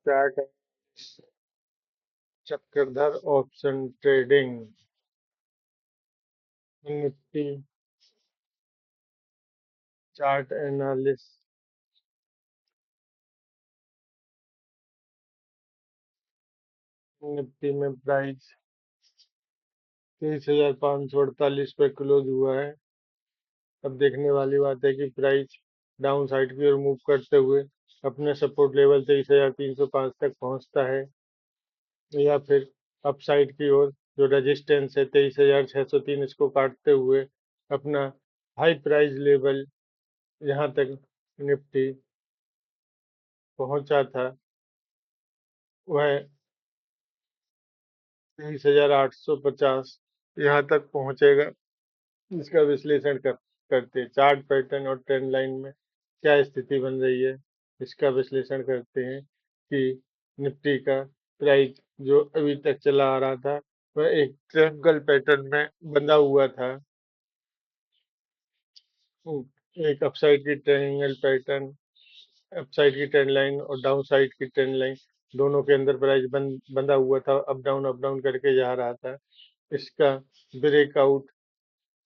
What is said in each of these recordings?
Chart Chakradhar option trading Nifty chart analyst Nifty में price 23,548 पे close हुआ है। अब देखने वाली बात है कि प्राइस डाउन साइड की ओर मूव करते हुए अपने सपोर्ट लेवल 23,305 तक पहुंचता है या फिर अप साइड की ओर जो रेजिस्टेंस है 23,603 इसको काटते हुए अपना हाई प्राइस लेवल यहाँ तक निफ्टी पहुंचा था वह 23,850 यहाँ तक पहुंचेगा। इसका विश्लेषण करते हैं चार्ट पैटर्न और ट्रेंड लाइन में क्या स्थिति बन रही है। इसका विश्लेषण करते हैं कि निफ्टी का प्राइस जो अभी तक चला आ रहा था वह एक ट्रायंगल पैटर्न में बंधा हुआ था। एक अपसाइड की ट्रायंगल पैटर्न, अपसाइड की ट्रेंड लाइन और डाउन साइड की ट्रेंड लाइन दोनों के अंदर प्राइस बंधा हुआ था, अप डाउन करके जा रहा था। इसका ब्रेकआउट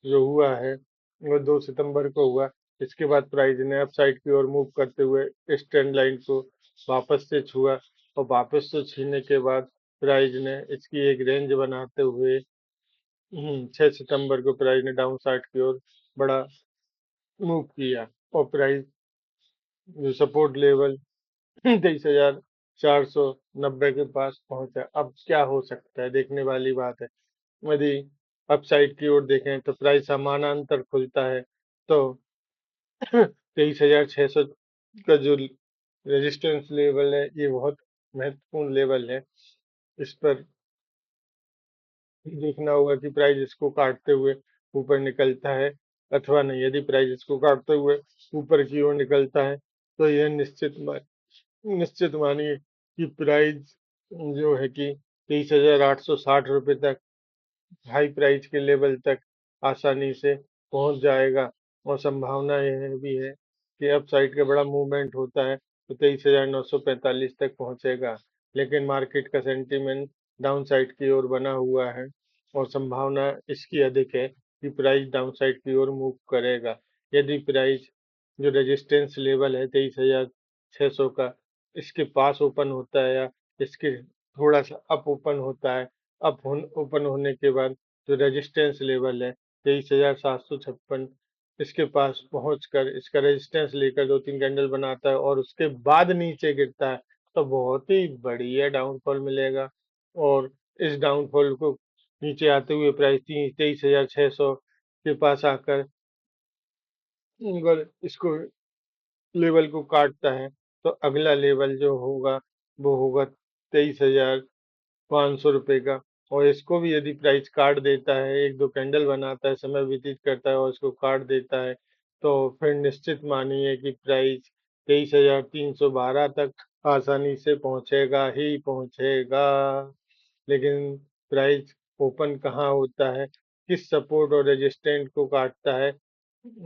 जो हुआ है वो 2 सितंबर को हुआ। इसके बाद प्राइस ने अप साइड की ओर मूव करते हुए इस ट्रेंड लाइन को वापस से छुआ और वापस से छूने के बाद प्राइस ने इसकी एक रेंज बनाते हुए 6 सितंबर को प्राइस ने डाउन साइड की ओर बड़ा मूव किया और प्राइस जो सपोर्ट लेवल 23,490 के पास पहुंचा। अब क्या हो सकता है देखने वाली बात है। यदि अपसाइड की ओर देखें तो प्राइस समानांतर खुलता है तो 23,600 का जो रेजिस्टेंस लेवल है ये बहुत महत्वपूर्ण लेवल है। इस पर देखना होगा कि प्राइस इसको काटते हुए ऊपर निकलता है अथवा नहीं। यदि प्राइस इसको काटते हुए ऊपर की ओर निकलता है तो यह निश्चित मानिए कि प्राइस जो है कि 23,860 रुपये तक हाई प्राइस के लेवल तक आसानी से पहुंच जाएगा। और संभावना यह भी है कि अप साइड का बड़ा मूवमेंट होता है तो 23,945 तक पहुंचेगा। लेकिन मार्केट का सेंटीमेंट डाउन साइड की ओर बना हुआ है और संभावना इसकी अधिक है कि प्राइस डाउन साइड की ओर मूव करेगा। यदि प्राइस जो रेजिस्टेंस लेवल है 23,600 का इसके पास ओपन होता है या इसके थोड़ा सा अप ओपन होता है, ओपन होने के बाद जो रेजिस्टेंस लेवल है 23,756 इसके पास पहुंचकर इसका रेजिस्टेंस लेकर 2-3 कैंडल बनाता है और उसके बाद नीचे गिरता है तो बहुत ही बढ़िया डाउनफॉल मिलेगा। और इस डाउनफॉल को नीचे आते हुए प्राइस 23,600 के पास आकर अगर इसको लेवल को काटता है तो अगला लेवल जो होगा वो होगा 23,500 रुपये का। और इसको भी यदि प्राइस काट देता है, एक दो कैंडल बनाता है, समय व्यतीत करता है और इसको काट देता है तो फिर निश्चित मानिए कि प्राइस 23,312 तक आसानी से पहुंचेगा ही पहुंचेगा। लेकिन प्राइस ओपन कहाँ होता है, किस सपोर्ट और रेजिस्टेंट को काटता है,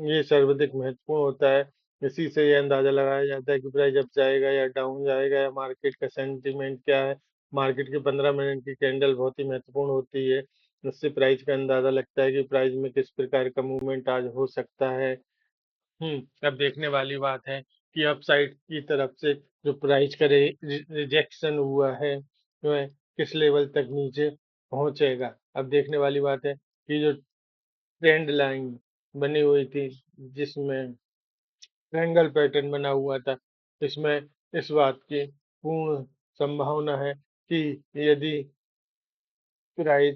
ये सर्वाधिक महत्वपूर्ण होता है। इसी से ये अंदाजा लगाया जाता है कि प्राइस अप जाएगा या डाउन जाएगा या मार्केट का सेंटीमेंट क्या है। मार्केट की 15 मिनट की कैंडल बहुत ही महत्वपूर्ण होती है। उससे प्राइस का अंदाजा लगता है कि प्राइस में किस प्रकार का मूवमेंट आज हो सकता है। अब देखने वाली बात है कि अपसाइड की तरफ से जो प्राइस का रिजेक्शन हुआ है वह किस लेवल तक नीचे पहुंचेगा। अब देखने वाली बात है कि जो ट्रेंड लाइन बनी हुई थी जिसमें ट्रायंगल पैटर्न बना हुआ था, इसमें इस बात की पूर्ण संभावना है कि यदि प्राइस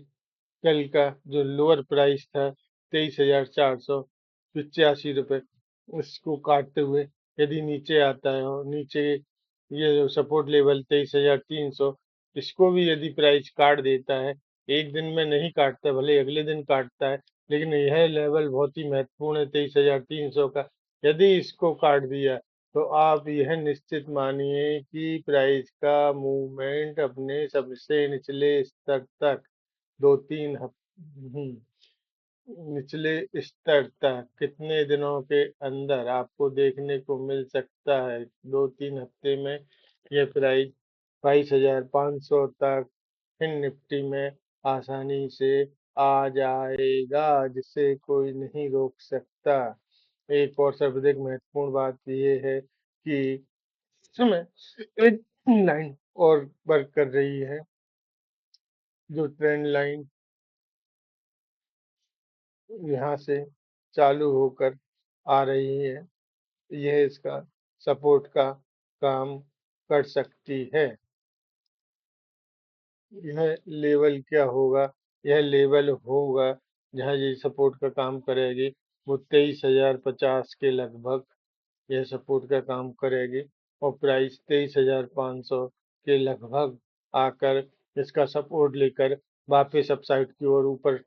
कल का जो लोअर प्राइस था 23,485 रुपये उसको काटते हुए यदि नीचे आता है और नीचे ये जो सपोर्ट लेवल 23,300 इसको भी यदि प्राइस काट देता है, एक दिन में नहीं काटता भले अगले दिन काटता है लेकिन यह लेवल बहुत ही महत्वपूर्ण है 23,300 का। यदि इसको काट दिया तो आप यह निश्चित मानिए कि प्राइस का मूवमेंट अपने सबसे निचले स्तर तक 2-3 निचले स्तर तक कितने दिनों के अंदर आपको देखने को मिल सकता है। 2-3 हफ्ते में यह प्राइस 22,500 तक फिर निफ्टी में आसानी से आ जाएगा, जिसे कोई नहीं रोक सकता। एक और सर्वाधिक महत्वपूर्ण बात ये है कि समय एक लाइन और वर्क कर रही है, जो ट्रेंड लाइन यहाँ से चालू होकर आ रही है, यह इसका सपोर्ट का काम कर सकती है। यह लेवल क्या होगा? यह लेवल होगा जहाँ ये सपोर्ट का काम करेगी, वो 23,050 के लगभग यह सपोर्ट का काम करेगी और प्राइस 23,500 के लगभग आकर इसका सपोर्ट लेकर वापस अपसाइड की ओर ऊपर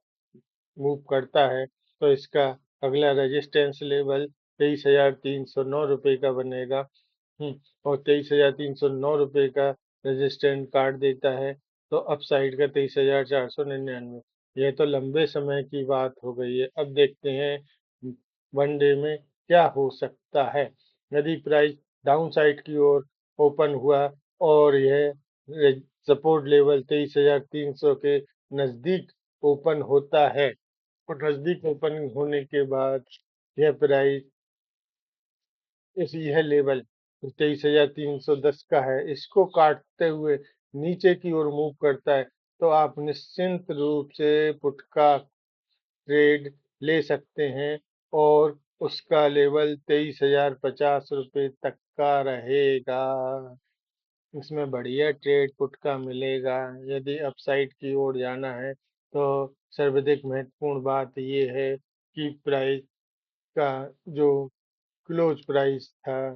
मूव करता है, तो इसका अगला रेजिस्टेंस लेवल 23,309 का बनेगा। और 23,309 का रेजिस्टेंस काट देता है, तो अपसाइड का 23,499। यह तो लंबे समय की बात हो गई है। अब देखते हैं वन डे में क्या हो सकता है। यदि प्राइस डाउन साइड की ओर ओपन हुआ और यह सपोर्ट लेवल 23,300 के नजदीक ओपन होता है, और नजदीक ओपन होने के बाद यह प्राइस यह लेवल 23,310 का है, इसको काटते हुए नीचे की ओर मूव करता है, तो आप निश्चिंत रूप से पुट का ट्रेड ले सकते हैं और उसका लेवल 23,050 तक का रहेगा। इसमें बढ़िया ट्रेड पुट का मिलेगा। यदि अपसाइड की ओर जाना है, तो सर्वाधिक महत्वपूर्ण बात ये है कि प्राइस का जो क्लोज प्राइस था,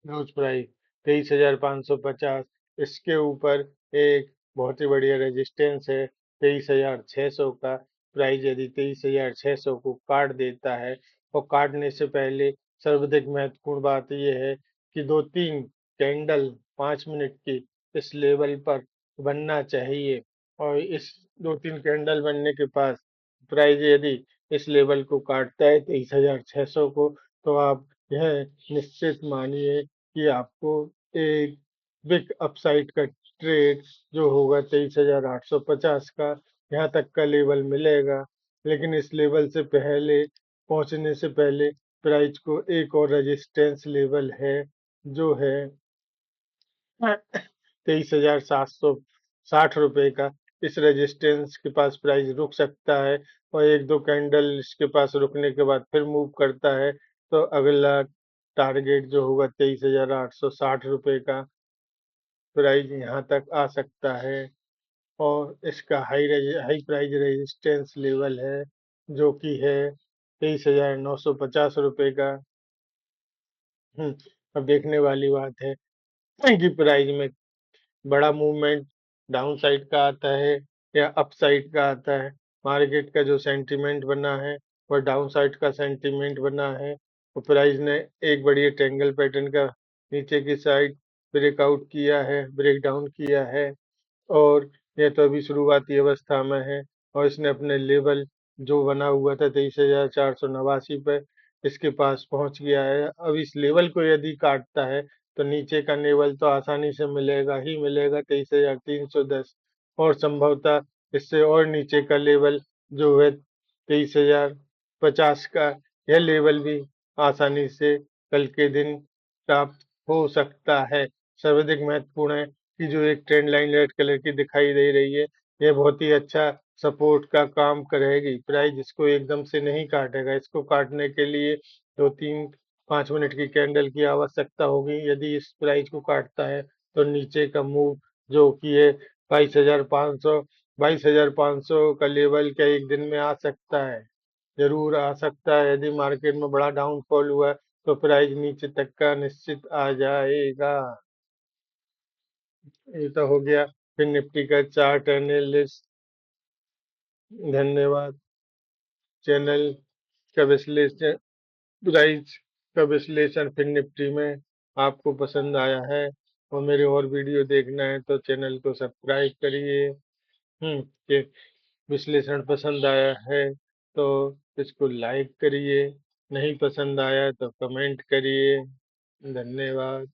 क्लोज प्राइस 23,550, इसके ऊपर एक बहुत ही बढ़िया रेजिस्टेंस है 23,600 का। प्राइस यदि 23,600 को काट देता है, और काटने से पहले सर्वाधिक महत्वपूर्ण बात यह है कि दो तीन कैंडल 5 मिनट की इस लेवल पर बनना चाहिए, और इस दो तीन कैंडल बनने के पास प्राइस यदि इस लेवल को काटता है 23,600 को, तो आप यह निश्चित मानिए कि आपको एक बिग अपसाइड का ट्रेड जो होगा 23,850 का, यहाँ तक का लेवल मिलेगा। लेकिन इस लेवल से पहले पहुंचने से पहले प्राइस को एक और रेजिस्टेंस लेवल है, जो है 23,760 का। इस रेजिस्टेंस के पास प्राइस रुक सकता है, और एक दो कैंडल इसके पास रुकने के बाद फिर मूव करता है, तो अगला टारगेट जो होगा 23,860 का प्राइस यहाँ तक आ सकता है। और इसका हाई प्राइस रेजिस्टेंस लेवल है, जो कि है 23,950 का। अब देखने वाली बात है कि प्राइस में बड़ा मूवमेंट डाउन साइड का आता है या अप साइड का आता है। मार्केट का जो सेंटीमेंट बना है वह डाउन साइड का सेंटीमेंट बना है, और प्राइस ने एक बढ़िया ट्रायंगल पैटर्न का नीचे की साइड ब्रेकआउट किया है, ब्रेक डाउन किया है, और यह तो अभी शुरुआती अवस्था में है, और इसने अपने लेवल जो बना हुआ था 23,489 पे, इसके पास पहुंच गया है। अब इस लेवल को यदि काटता है, तो नीचे का लेवल तो आसानी से मिलेगा ही मिलेगा 23,310, और संभवतः इससे और नीचे का लेवल जो है 23,050 का, यह लेवल भी आसानी से कल के दिन प्राप्त हो सकता है। सर्वाधिक महत्वपूर्ण है कि जो एक ट्रेंड लाइन रेड कलर की दिखाई दे रही है, यह बहुत ही अच्छा सपोर्ट का काम करेगी। प्राइस इसको एकदम से नहीं काटेगा, इसको काटने के लिए 2 3 5 मिनट की कैंडल की आवश्यकता होगी। यदि इस प्राइस को काटता है, तो नीचे का मूव जो कि है 22,500, 22,500 का लेवल क्या एक दिन में आ सकता है? जरूर आ सकता है। यदि मार्केट में बड़ा डाउनफॉल हुआ, तो प्राइस नीचे तक का निश्चित आ जाएगा। ये तो हो गया फिर निफ्टी का चार्ट एनालिस्ट। धन्यवाद। चैनल का विश्लेषण, प्राइस का विश्लेषण फिर निफ्टी में आपको पसंद आया है और मेरे और वीडियो देखना है, तो चैनल को सब्सक्राइब करिए। कि विश्लेषण पसंद आया है तो इसको लाइक करिए, नहीं पसंद आया तो कमेंट करिए। धन्यवाद।